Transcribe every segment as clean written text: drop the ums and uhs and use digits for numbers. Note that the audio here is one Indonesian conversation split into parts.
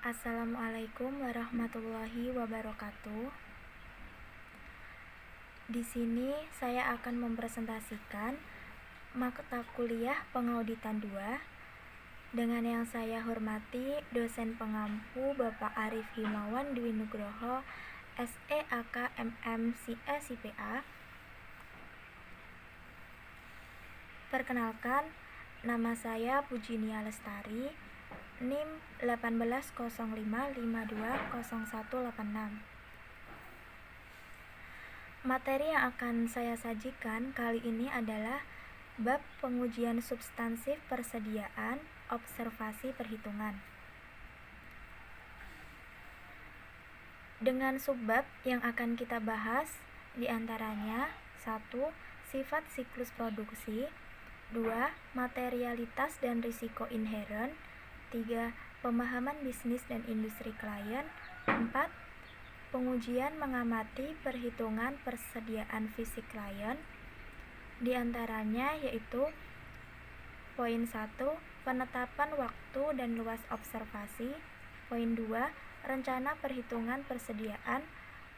Assalamualaikum warahmatullahi wabarakatuh. Di sini saya akan mempresentasikan mata kuliah Pengauditan 2 dengan yang saya hormati dosen pengampu Bapak Arif Himawan Dwi Nugroho, SEAK MM CE CPA. Perkenalkan, nama saya Pujinia Lestari, NIM 1805520186. Materi yang akan saya sajikan kali ini adalah bab pengujian substansif persediaan observasi perhitungan. Dengan subbab yang akan kita bahas diantaranya 1. Sifat siklus produksi, 2. Materialitas dan risiko inheren, 3. Pemahaman bisnis dan industri klien, 4. Pengujian mengamati perhitungan persediaan fisik klien, diantaranya yaitu poin 1. Penetapan waktu dan luas observasi, poin 2. Rencana perhitungan persediaan,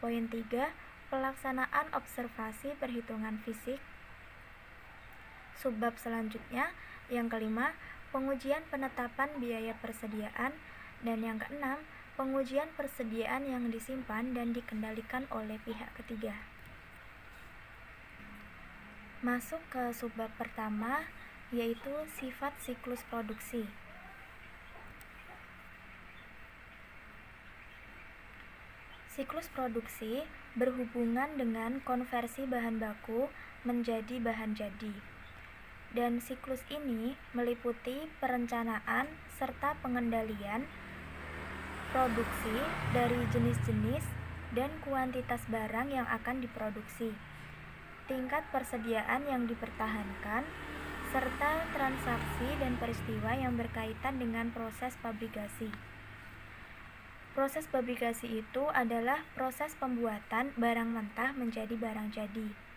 poin 3. Pelaksanaan observasi perhitungan fisik. Subbab selanjutnya yang kelima, pengujian penetapan biaya persediaan, dan yang keenam, pengujian persediaan yang disimpan dan dikendalikan oleh pihak ketiga. Masuk ke subbab pertama, yaitu sifat siklus produksi. Siklus produksi berhubungan dengan konversi bahan baku menjadi bahan jadi. Dan siklus ini meliputi perencanaan serta pengendalian produksi dari jenis-jenis dan kuantitas barang yang akan diproduksi, tingkat persediaan yang dipertahankan, serta transaksi dan peristiwa yang berkaitan dengan proses pabrikasi. Proses pabrikasi itu adalah proses pembuatan barang mentah menjadi barang jadi.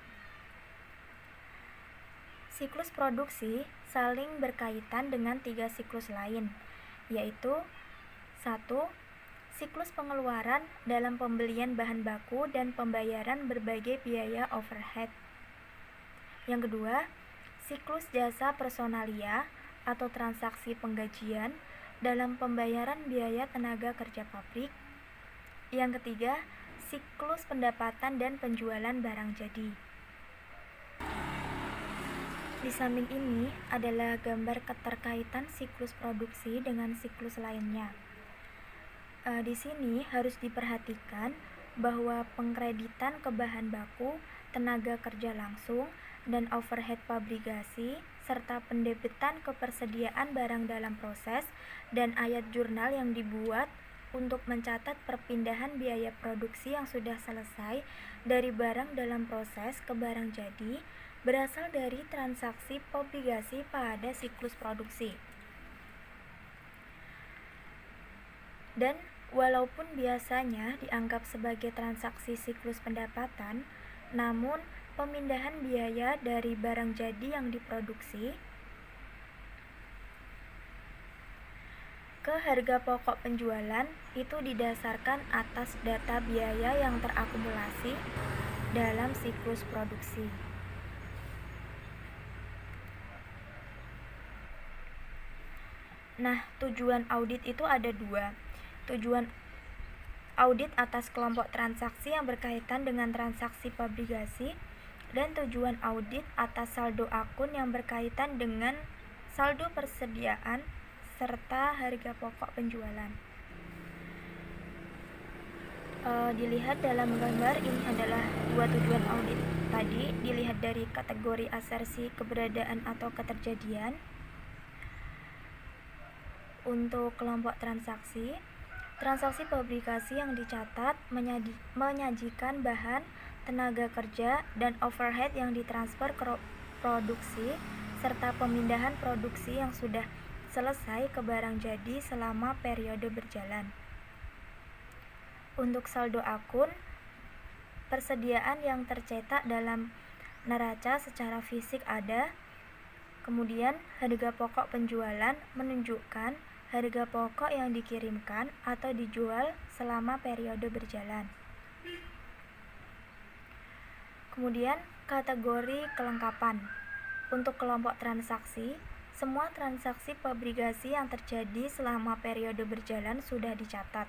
Siklus produksi saling berkaitan dengan 3 siklus lain, yaitu 1. Siklus pengeluaran dalam pembelian bahan baku dan pembayaran berbagai biaya overhead. Yang kedua, siklus jasa personalia atau transaksi penggajian dalam pembayaran biaya tenaga kerja pabrik. Yang ketiga, siklus pendapatan dan penjualan barang jadi. Di samping ini adalah gambar keterkaitan siklus produksi dengan siklus lainnya. Di sini harus diperhatikan bahwa pengkreditan ke bahan baku, tenaga kerja langsung, dan overhead pabrikasi, serta pendebitan kepersediaan barang dalam proses, dan ayat jurnal yang dibuat untuk mencatat perpindahan biaya produksi yang sudah selesai dari barang dalam proses ke barang jadi, berasal dari transaksi pabrikasi pada siklus produksi. Dan walaupun biasanya dianggap sebagai transaksi siklus pendapatan, namun pemindahan biaya dari barang jadi yang diproduksi ke harga pokok penjualan itu didasarkan atas data biaya yang terakumulasi dalam siklus produksi. Nah, tujuan audit itu ada 2. Tujuan audit atas kelompok transaksi yang berkaitan dengan transaksi pabrikasi, dan tujuan audit atas saldo akun yang berkaitan dengan saldo persediaan serta harga pokok penjualan. Dilihat dalam gambar, ini adalah 2 tujuan audit tadi. Dilihat dari kategori asersi keberadaan atau keterjadian. Untuk kelompok transaksi pabrikasi yang dicatat menyajikan bahan, tenaga kerja, dan overhead yang ditransfer ke produksi, serta pemindahan produksi yang sudah selesai ke barang jadi selama periode berjalan. Untuk saldo akun, persediaan yang tercetak dalam neraca secara fisik ada. Kemudian harga pokok penjualan menunjukkan harga pokok yang dikirimkan atau dijual selama periode berjalan. Kemudian, kategori kelengkapan. Untuk kelompok transaksi, semua transaksi obligasi yang terjadi selama periode berjalan sudah dicatat.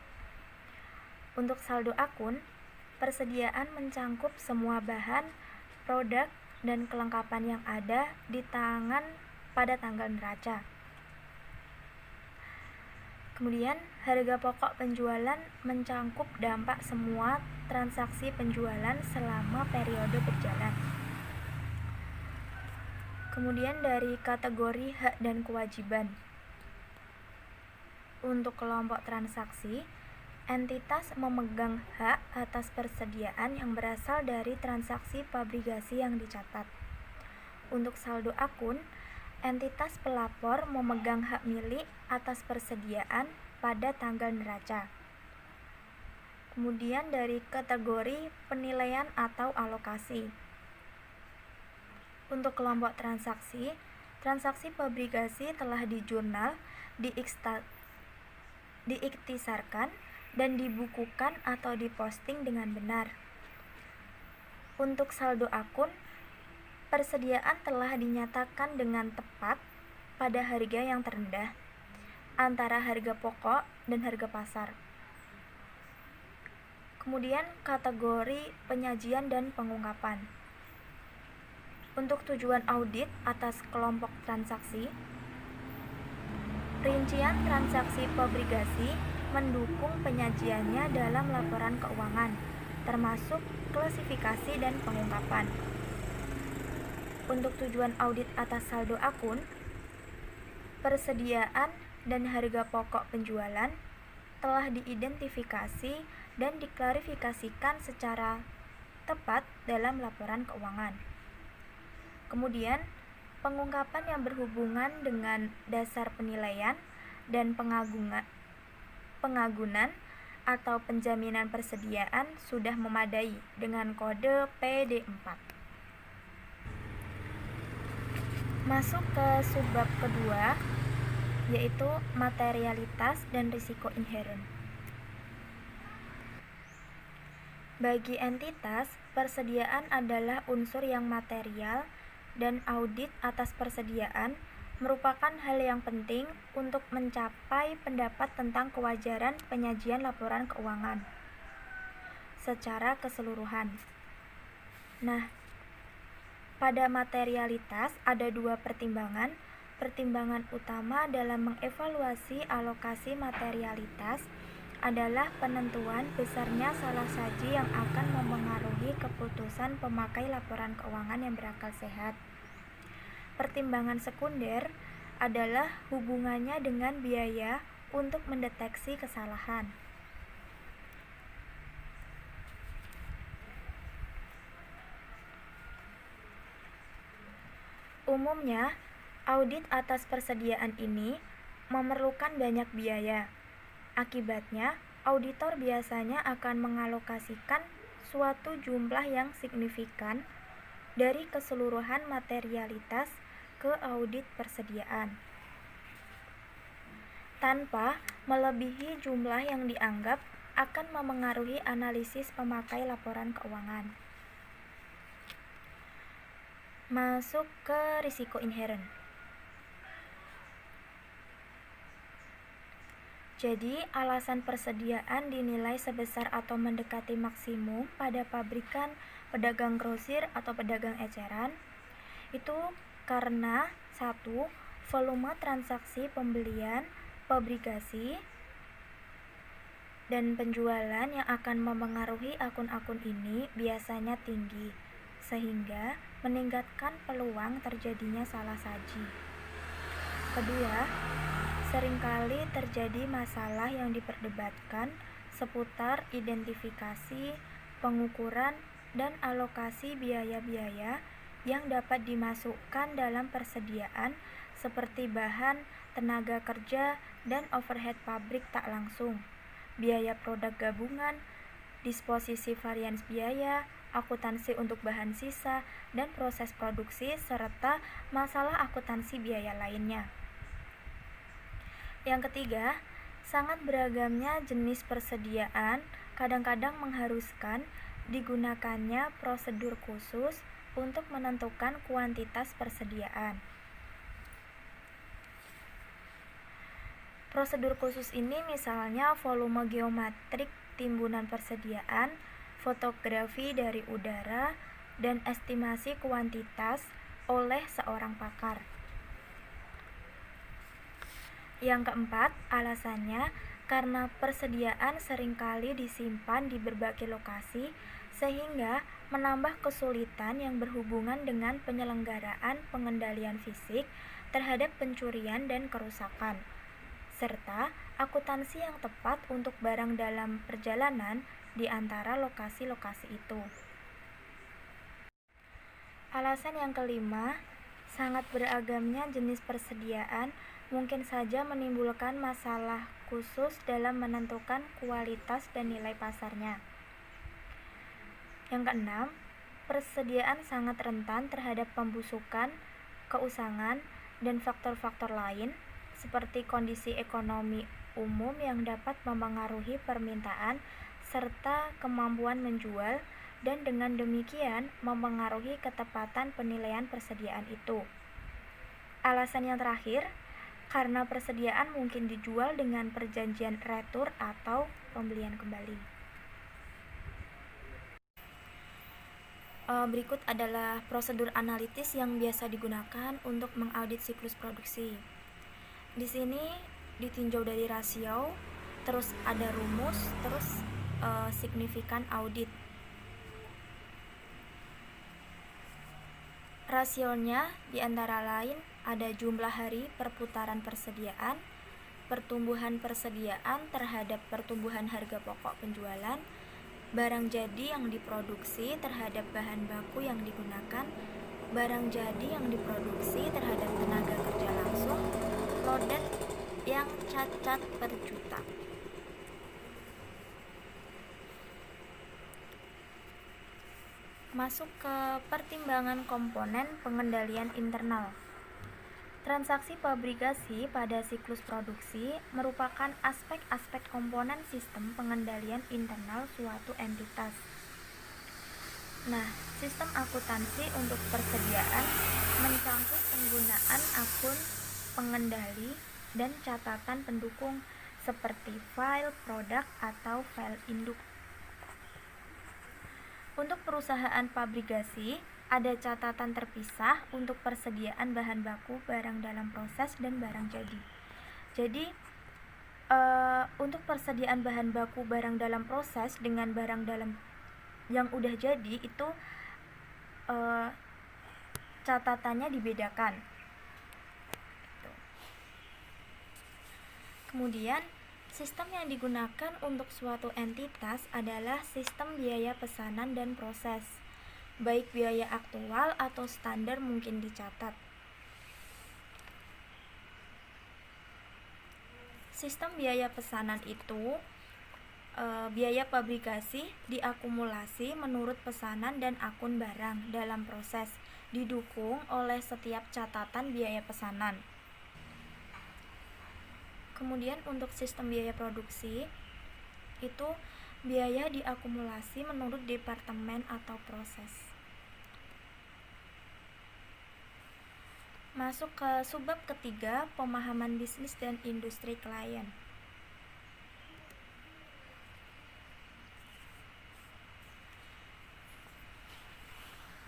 Untuk saldo akun, persediaan mencangkup semua bahan, produk, dan kelengkapan yang ada di tangan pada tanggal neraca. Kemudian, harga pokok penjualan mencangkup dampak semua transaksi penjualan selama periode berjalan. Kemudian dari kategori hak dan kewajiban. Untuk kelompok transaksi, entitas memegang hak atas persediaan yang berasal dari transaksi obligasi yang dicatat. Untuk saldo akun, entitas pelapor memegang hak milik atas persediaan pada tanggal neraca. Kemudian dari kategori penilaian atau alokasi. Untuk kelompok transaksi, transaksi obligasi telah dijurnal, diiktisarkan, dan dibukukan atau diposting dengan benar. Untuk saldo akun, persediaan telah dinyatakan dengan tepat pada harga yang terendah antara harga pokok dan harga pasar. Kemudian kategori penyajian dan pengungkapan. Untuk tujuan audit atas kelompok transaksi, rincian transaksi obligasi mendukung penyajiannya dalam laporan keuangan, termasuk klasifikasi dan pengungkapan. Untuk tujuan audit atas saldo akun, persediaan dan harga pokok penjualan telah diidentifikasi dan diklarifikasikan secara tepat dalam laporan keuangan. Kemudian, pengungkapan yang berhubungan dengan dasar penilaian dan pengagunan atau penjaminan persediaan sudah memadai dengan kode PD4. Masuk ke subbab kedua, yaitu materialitas dan risiko inheren. Bagi entitas, persediaan adalah unsur yang material dan audit atas persediaan merupakan hal yang penting untuk mencapai pendapat tentang kewajaran penyajian laporan keuangan secara keseluruhan. Nah, pada materialitas ada dua pertimbangan. Pertimbangan utama dalam mengevaluasi alokasi materialitas adalah penentuan besarnya salah saji yang akan memengaruhi keputusan pemakai laporan keuangan yang berakal sehat. Pertimbangan sekunder adalah hubungannya dengan biaya untuk mendeteksi kesalahan. Umumnya, audit atas persediaan ini memerlukan banyak biaya. Akibatnya, auditor biasanya akan mengalokasikan suatu jumlah yang signifikan dari keseluruhan materialitas ke audit persediaan, tanpa melebihi jumlah yang dianggap akan memengaruhi analisis pemakai laporan keuangan. Masuk ke risiko inheren. Jadi, alasan persediaan dinilai sebesar atau mendekati maksimum pada pabrikan, pedagang grosir atau pedagang eceran itu karena 1. Volume transaksi pembelian obligasi dan penjualan yang akan memengaruhi akun-akun ini biasanya tinggi, sehingga meningkatkan peluang terjadinya salah saji. Kedua, seringkali terjadi masalah yang diperdebatkan seputar identifikasi, pengukuran, dan alokasi biaya-biaya yang dapat dimasukkan dalam persediaan seperti bahan, tenaga kerja, dan overhead pabrik tak langsung, biaya produk gabungan, disposisi varians biaya, akuntansi untuk bahan sisa, dan proses produksi, serta masalah akuntansi biaya lainnya. Yang ketiga, sangat beragamnya jenis persediaan kadang-kadang mengharuskan digunakannya prosedur khusus untuk menentukan kuantitas persediaan. Prosedur khusus ini misalnya volume geometrik timbunan persediaan, fotografi dari udara, dan estimasi kuantitas oleh seorang pakar. Yang keempat, alasannya karena persediaan seringkali disimpan di berbagai lokasi sehingga menambah kesulitan yang berhubungan dengan penyelenggaraan pengendalian fisik terhadap pencurian dan kerusakan, serta akuntansi yang tepat untuk barang dalam perjalanan di antara lokasi-lokasi itu. Alasan yang kelima, sangat beragamnya jenis persediaan mungkin saja menimbulkan masalah khusus dalam menentukan kualitas dan nilai pasarnya. Yang keenam, persediaan sangat rentan terhadap pembusukan, keusangan, dan faktor-faktor lain seperti kondisi ekonomi umum yang dapat mempengaruhi permintaan serta kemampuan menjual, dan dengan demikian mempengaruhi ketepatan penilaian persediaan itu. Alasan yang terakhir, karena persediaan mungkin dijual dengan perjanjian retur atau pembelian kembali. Berikut adalah prosedur analitis yang biasa digunakan untuk mengaudit siklus produksi. Di sini ditinjau dari rasio, terus ada rumus, terus signifikan audit. Rasionya diantara lain ada jumlah hari perputaran persediaan, pertumbuhan persediaan terhadap pertumbuhan harga pokok penjualan, barang jadi yang diproduksi terhadap bahan baku yang digunakan, barang jadi yang diproduksi terhadap tenaga kerja langsung, loaded yang cacat per juta. Masuk ke pertimbangan komponen pengendalian internal. Transaksi pabrikasi pada siklus produksi merupakan aspek-aspek komponen sistem pengendalian internal suatu entitas. Nah, sistem akuntansi untuk persediaan mencangkup penggunaan akun pengendali dan catatan pendukung seperti file produk atau file induk. Untuk perusahaan pabrikasi, ada catatan terpisah untuk persediaan bahan baku, barang dalam proses, dan barang jadi. Jadi, untuk persediaan bahan baku barang dalam proses dengan barang dalam yang udah jadi itu catatannya dibedakan. Kemudian, sistem yang digunakan untuk suatu entitas adalah sistem biaya pesanan dan proses. Baik biaya aktual atau standar mungkin dicatat. Sistem biaya pesanan itu biaya pabrikasi diakumulasi menurut pesanan dan akun barang dalam proses, didukung oleh setiap catatan biaya pesanan. Kemudian untuk sistem biaya produksi itu biaya diakumulasi menurut departemen atau proses. Masuk ke subbab ketiga, pemahaman bisnis dan industri klien.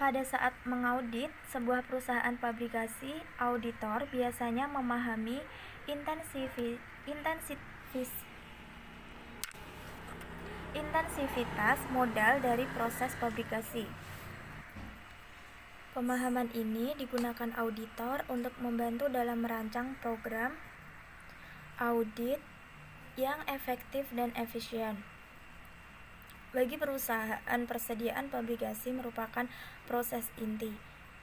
Pada saat mengaudit sebuah perusahaan pabrikasi, auditor biasanya memahami intensivitas modal dari proses pabrikasi. Pemahaman ini digunakan auditor untuk membantu dalam merancang program audit yang efektif dan efisien. Bagi perusahaan, persediaan pabrikasi merupakan proses inti.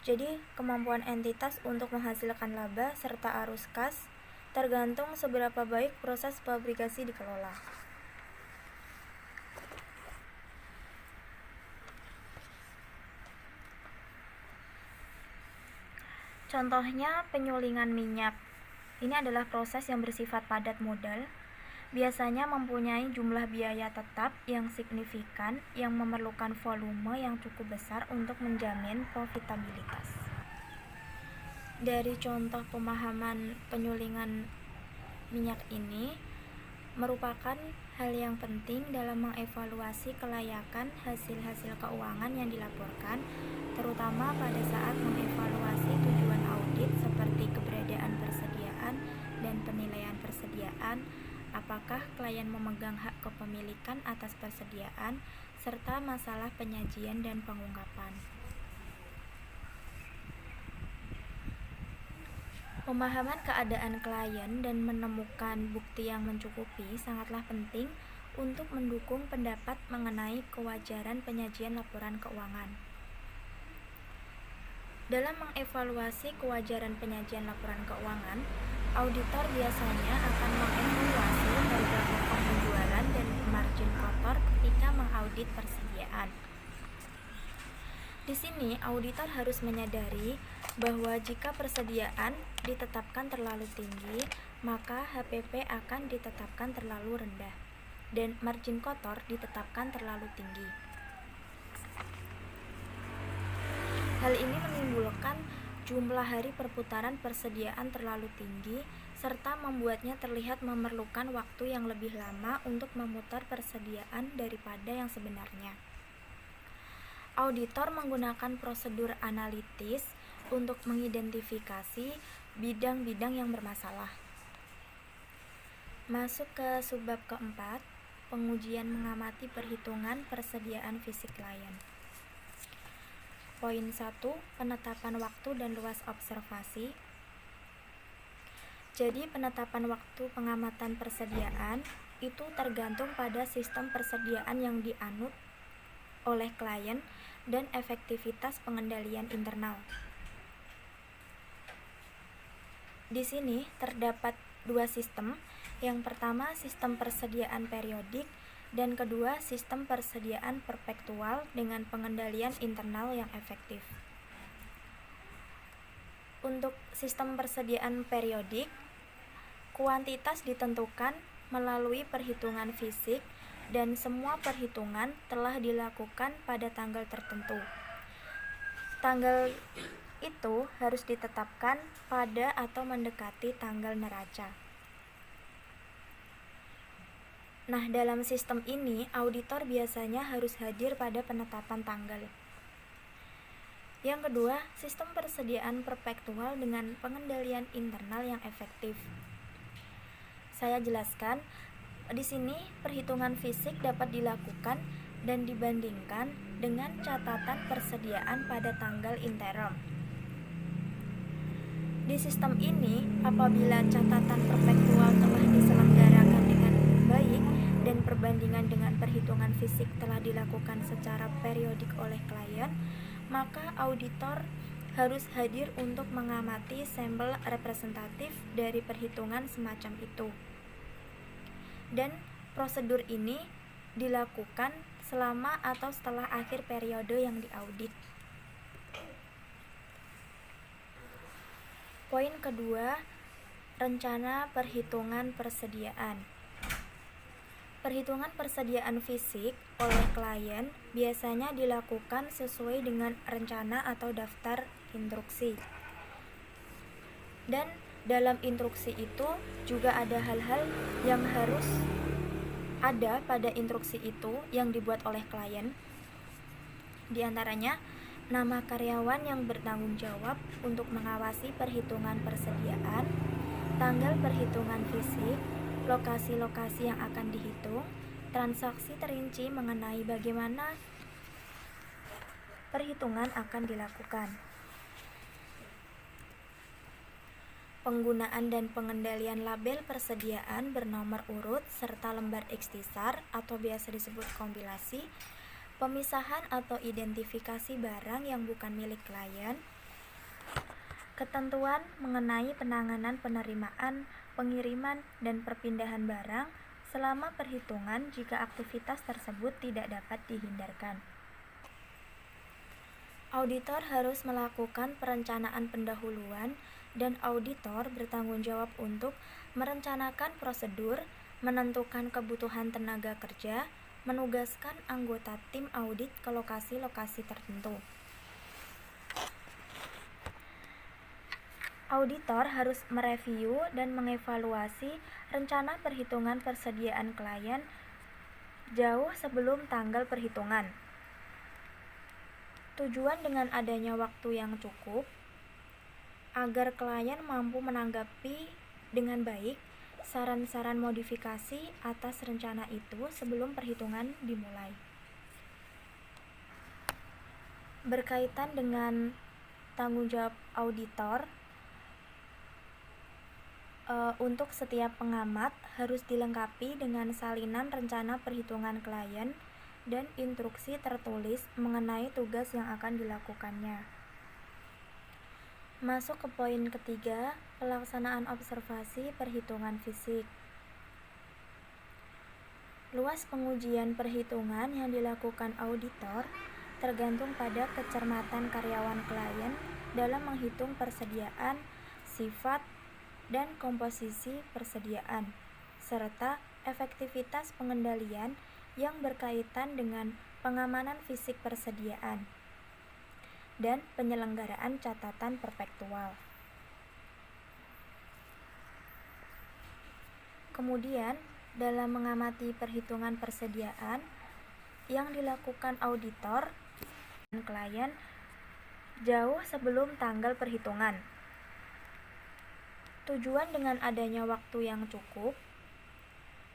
Jadi, kemampuan entitas untuk menghasilkan laba serta arus kas tergantung seberapa baik proses pabrikasi dikelola. Contohnya penyulingan minyak. Ini adalah proses yang bersifat padat modal, biasanya mempunyai jumlah biaya tetap yang signifikan yang memerlukan volume yang cukup besar untuk menjamin profitabilitas. Dari contoh pemahaman penyulingan minyak ini merupakan hal yang penting dalam mengevaluasi kelayakan hasil-hasil keuangan yang dilaporkan, terutama pada saat mengevaluasi tujuan audit seperti keberadaan persediaan dan penilaian persediaan, apakah klien memegang hak kepemilikan atas persediaan, serta masalah penyajian dan pengungkapan. Pemahaman keadaan klien dan menemukan bukti yang mencukupi sangatlah penting untuk mendukung pendapat mengenai kewajaran penyajian laporan keuangan. Dalam mengevaluasi kewajaran penyajian laporan keuangan, auditor biasanya akan mengevaluasi harga pokok penjualan dan margin kotor ketika mengaudit persediaan. Di sini, auditor harus menyadari bahwa jika persediaan ditetapkan terlalu tinggi, maka HPP akan ditetapkan terlalu rendah, dan margin kotor ditetapkan terlalu tinggi. Hal ini menimbulkan jumlah hari perputaran persediaan terlalu tinggi, serta membuatnya terlihat memerlukan waktu yang lebih lama untuk memutar persediaan daripada yang sebenarnya. Auditor menggunakan prosedur analitis untuk mengidentifikasi bidang-bidang yang bermasalah. Masuk ke subbab keempat, pengujian mengamati perhitungan persediaan fisik klien. Poin 1, penetapan waktu dan luas observasi. Jadi penetapan waktu pengamatan persediaan itu tergantung pada sistem persediaan yang dianut oleh klien dan efektivitas pengendalian internal. Di sini terdapat dua sistem. Yang pertama, sistem persediaan periodik, dan kedua, sistem persediaan perpetual dengan pengendalian internal yang efektif. Untuk sistem persediaan periodik, kuantitas ditentukan melalui perhitungan fisik dan semua perhitungan telah dilakukan pada tanggal tertentu. Tanggal itu harus ditetapkan pada atau mendekati tanggal neraca. Nah, dalam sistem ini, auditor biasanya harus hadir pada penetapan tanggal. Yang kedua, sistem persediaan perpetual dengan pengendalian internal yang efektif. Saya jelaskan, di sini perhitungan fisik dapat dilakukan dan dibandingkan dengan catatan persediaan pada tanggal interim. Di sistem ini, apabila catatan perpetual telah diselenggarakan dengan baik dan perbandingan dengan perhitungan fisik telah dilakukan secara periodik oleh klien, maka auditor harus hadir untuk mengamati sampel representatif dari perhitungan semacam itu. Dan prosedur ini dilakukan selama atau setelah akhir periode yang diaudit. Poin kedua, rencana perhitungan persediaan. Perhitungan persediaan fisik oleh klien biasanya dilakukan sesuai dengan rencana atau daftar instruksi. Dan dalam instruksi itu juga ada hal-hal yang harus ada pada instruksi itu yang dibuat oleh klien. Di antaranya, nama karyawan yang bertanggung jawab untuk mengawasi perhitungan persediaan, tanggal perhitungan fisik, lokasi-lokasi yang akan dihitung, transaksi terinci mengenai bagaimana perhitungan akan dilakukan. Penggunaan dan pengendalian label persediaan bernomor urut serta lembar ikhtisar atau biasa disebut kompilasi, pemisahan atau identifikasi barang yang bukan milik klien, ketentuan mengenai penanganan penerimaan, pengiriman, dan perpindahan barang selama perhitungan jika aktivitas tersebut tidak dapat dihindarkan. Auditor harus melakukan perencanaan pendahuluan dan auditor bertanggung jawab untuk merencanakan prosedur, menentukan kebutuhan tenaga kerja, menugaskan anggota tim audit ke lokasi-lokasi tertentu. Auditor harus mereview dan mengevaluasi rencana perhitungan persediaan klien jauh sebelum tanggal perhitungan. Tujuan dengan adanya waktu yang cukup agar klien mampu menanggapi dengan baik saran-saran modifikasi atas rencana itu sebelum perhitungan dimulai. Berkaitan dengan tanggung jawab auditor, untuk setiap pengamat harus dilengkapi dengan salinan rencana perhitungan klien dan instruksi tertulis mengenai tugas yang akan dilakukannya. Masuk ke poin ketiga, pelaksanaan observasi perhitungan fisik. Luas pengujian perhitungan yang dilakukan auditor tergantung pada kecermatan karyawan klien dalam menghitung persediaan, sifat, dan komposisi persediaan, serta efektivitas pengendalian yang berkaitan dengan pengamanan fisik persediaan dan penyelenggaraan catatan perpektual. Kemudian, dalam mengamati perhitungan persediaan yang dilakukan auditor dan klien jauh sebelum tanggal perhitungan. Tujuan dengan adanya waktu yang cukup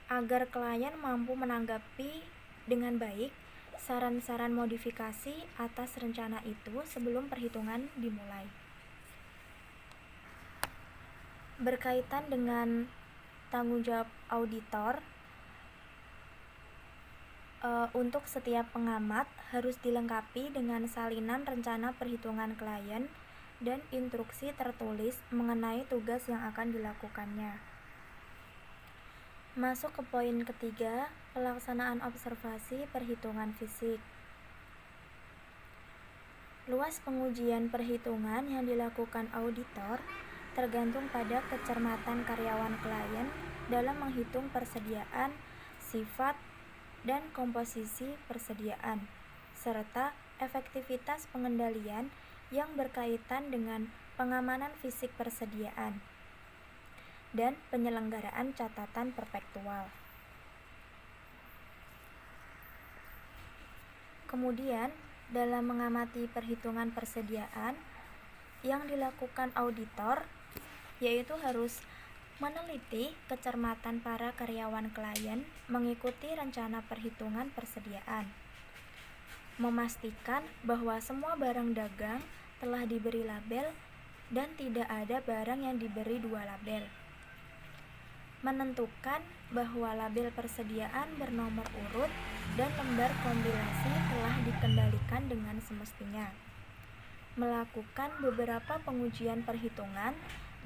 agar klien mampu menanggapi dengan baik saran-saran modifikasi atas rencana itu sebelum perhitungan dimulai. Berkaitan dengan tanggung jawab auditor, untuk setiap pengamat harus dilengkapi dengan salinan rencana perhitungan klien dan instruksi tertulis mengenai tugas yang akan dilakukannya. Masuk ke poin ketiga, pelaksanaan observasi perhitungan fisik. Luas pengujian perhitungan yang dilakukan auditor tergantung pada kecermatan karyawan klien dalam menghitung persediaan, sifat, dan komposisi persediaan, serta efektivitas pengendalian yang berkaitan dengan pengamanan fisik persediaan dan penyelenggaraan catatan perpektual. Kemudian, dalam mengamati perhitungan persediaan yang dilakukan auditor, yaitu harus meneliti kecermatan para karyawan klien mengikuti rencana perhitungan persediaan, memastikan bahwa semua barang dagang telah diberi label dan tidak ada barang yang diberi 2 label, menentukan bahwa label persediaan bernomor urut dan lembar kompilasi telah dikendalikan dengan semestinya, melakukan beberapa pengujian perhitungan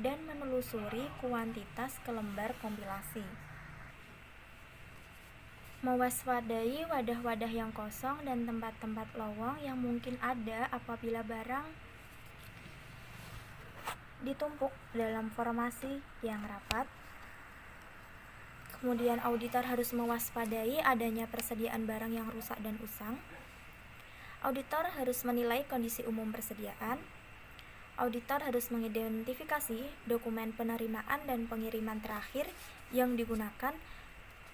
dan menelusuri kuantitas ke lembar kompilasi. Mewaspadai wadah-wadah yang kosong dan tempat-tempat lowong yang mungkin ada apabila barang ditumpuk dalam formasi yang rapat. Kemudian auditor harus mewaspadai adanya persediaan barang yang rusak dan usang. Auditor harus menilai kondisi umum persediaan. Auditor harus mengidentifikasi dokumen penerimaan dan pengiriman terakhir yang digunakan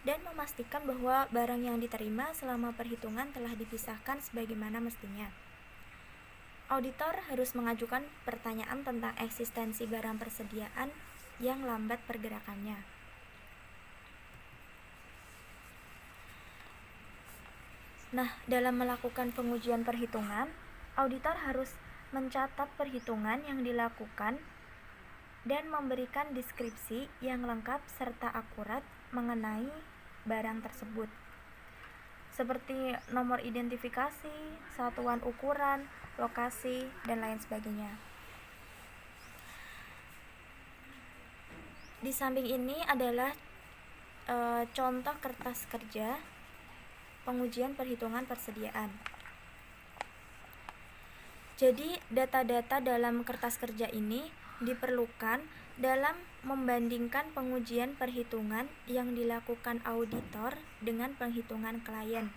dan memastikan bahwa barang yang diterima selama perhitungan telah dipisahkan sebagaimana mestinya. Auditor harus mengajukan pertanyaan tentang eksistensi barang persediaan yang lambat pergerakannya. Nah, dalam melakukan pengujian perhitungan, auditor harus mencatat perhitungan yang dilakukan dan memberikan deskripsi yang lengkap serta akurat mengenai barang tersebut, seperti nomor identifikasi, satuan ukuran, lokasi, dan lain sebagainya. Di samping ini adalah contoh kertas kerja pengujian perhitungan persediaan. Jadi data-data dalam kertas kerja ini diperlukan dalam membandingkan pengujian perhitungan yang dilakukan auditor dengan penghitungan klien,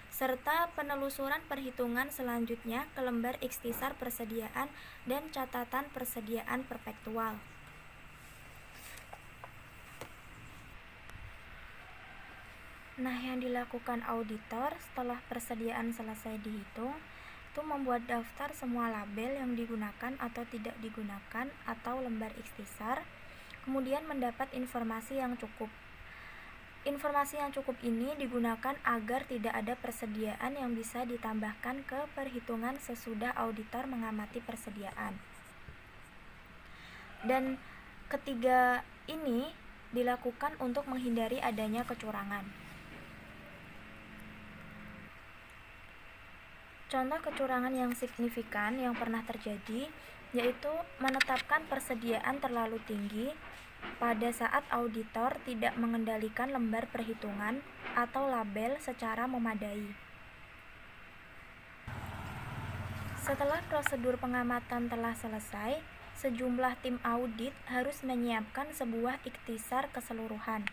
serta penelusuran perhitungan selanjutnya ke lembar ikhtisar persediaan dan catatan persediaan perpektual. Nah, yang dilakukan auditor setelah persediaan selesai dihitung itu membuat daftar semua label yang digunakan atau tidak digunakan atau lembar ikhtisar, kemudian mendapat informasi yang cukup. Informasi yang cukup ini digunakan agar tidak ada persediaan yang bisa ditambahkan ke perhitungan sesudah auditor mengamati persediaan. Dan ketiga ini dilakukan untuk menghindari adanya kecurangan. Contoh kecurangan yang signifikan yang pernah terjadi yaitu menetapkan persediaan terlalu tinggi pada saat auditor tidak mengendalikan lembar perhitungan atau label secara memadai. Setelah prosedur pengamatan telah selesai, sejumlah tim audit harus menyiapkan sebuah ikhtisar keseluruhan.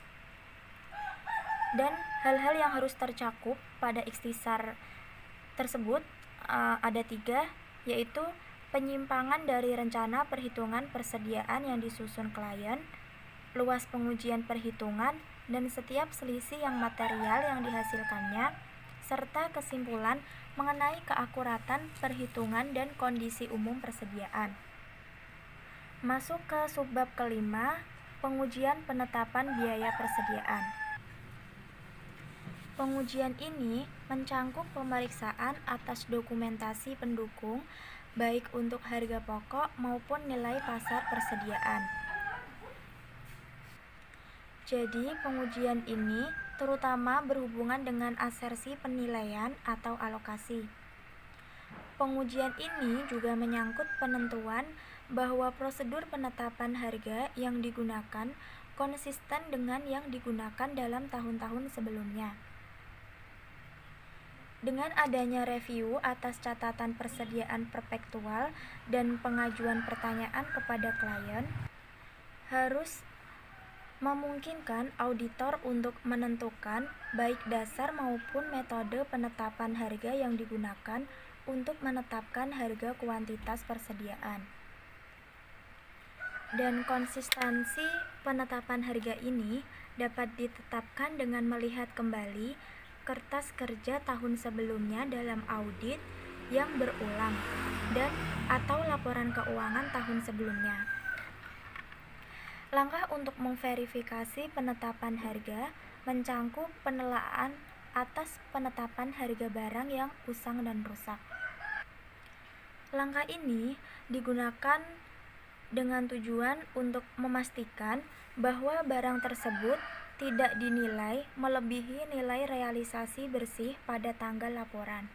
Dan hal-hal yang harus tercakup pada ikhtisar tersebut ada 3, yaitu penyimpangan dari rencana perhitungan persediaan yang disusun klien, luas pengujian perhitungan, dan setiap selisih yang material yang dihasilkannya, serta kesimpulan mengenai keakuratan perhitungan dan kondisi umum persediaan. Masuk ke subbab kelima, pengujian penetapan biaya persediaan. Pengujian ini mencangkup pemeriksaan atas dokumentasi pendukung baik untuk harga pokok maupun nilai pasar persediaan. Jadi, pengujian ini terutama berhubungan dengan asersi penilaian atau alokasi. Pengujian ini juga menyangkut penentuan bahwa prosedur penetapan harga yang digunakan konsisten dengan yang digunakan dalam tahun-tahun sebelumnya. Dengan adanya review atas catatan persediaan perpektual dan pengajuan pertanyaan kepada klien, harus memungkinkan auditor untuk menentukan baik dasar maupun metode penetapan harga yang digunakan untuk menetapkan harga kuantitas persediaan. Dan konsistensi penetapan harga ini dapat ditetapkan dengan melihat kembali kertas kerja tahun sebelumnya dalam audit yang berulang dan atau laporan keuangan tahun sebelumnya. Langkah untuk memverifikasi penetapan harga mencangkup penelaahan atas penetapan harga barang yang usang dan rusak. Langkah ini digunakan dengan tujuan untuk memastikan bahwa barang tersebut tidak dinilai melebihi nilai realisasi bersih pada tanggal laporan.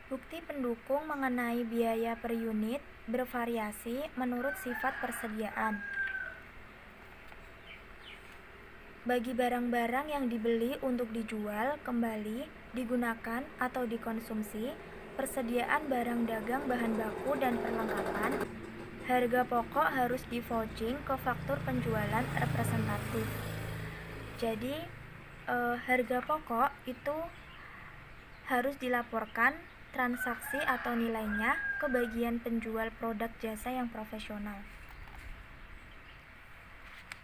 Bukti pendukung mengenai biaya per unit bervariasi menurut sifat persediaan. Bagi barang-barang yang dibeli untuk dijual kembali, digunakan atau dikonsumsi, persediaan barang dagang bahan baku dan perlengkapan, harga pokok harus di-vouching ke faktur penjualan representatif. Jadi, harga pokok itu harus dilaporkan transaksi atau nilainya ke bagian penjual produk jasa yang profesional.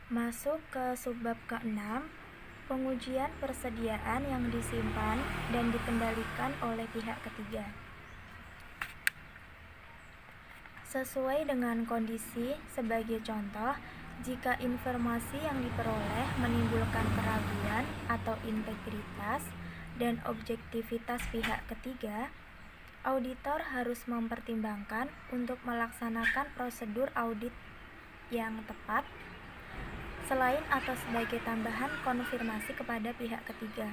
Masuk ke subbab ke-6, pengujian persediaan yang disimpan dan dikendalikan oleh pihak ketiga. Sesuai dengan kondisi, sebagai contoh, jika informasi yang diperoleh menimbulkan keraguan atau integritas dan objektivitas pihak ketiga, auditor harus mempertimbangkan untuk melaksanakan prosedur audit yang tepat, selain atau sebagai tambahan konfirmasi kepada pihak ketiga.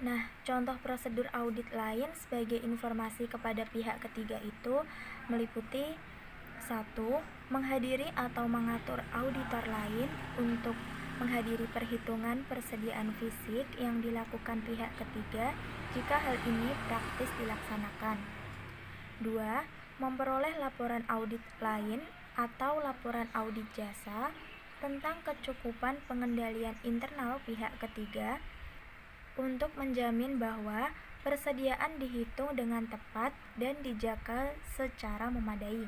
Nah, contoh prosedur audit lain sebagai informasi kepada pihak ketiga itu meliputi 1. Menghadiri atau mengatur auditor lain untuk menghadiri perhitungan persediaan fisik yang dilakukan pihak ketiga jika hal ini praktis dilaksanakan. 2. Memperoleh laporan audit lain atau laporan audit jasa tentang kecukupan pengendalian internal pihak ketiga untuk menjamin bahwa persediaan dihitung dengan tepat dan dijaga secara memadai.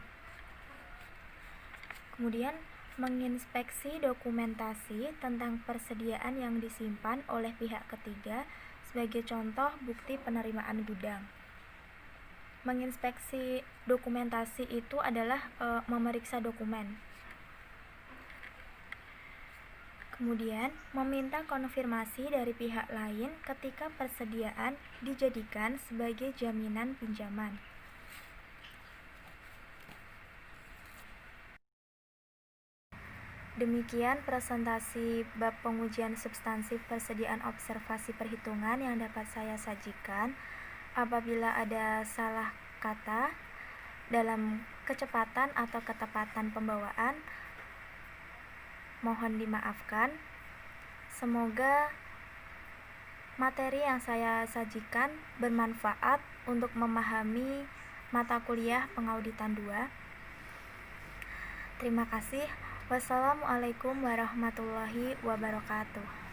Kemudian, menginspeksi dokumentasi tentang persediaan yang disimpan oleh pihak ketiga sebagai contoh bukti penerimaan gudang. Menginspeksi dokumentasi itu adalah memeriksa dokumen. Kemudian, meminta konfirmasi dari pihak lain ketika persediaan dijadikan sebagai jaminan pinjaman. Demikian presentasi bab pengujian substansi persediaan observasi perhitungan yang dapat saya sajikan. Apabila ada salah kata dalam kecepatan atau ketepatan pembawaan, mohon dimaafkan. Semoga materi yang saya sajikan bermanfaat untuk memahami mata kuliah pengauditan 2. Terima kasih. Wassalamualaikum warahmatullahi wabarakatuh.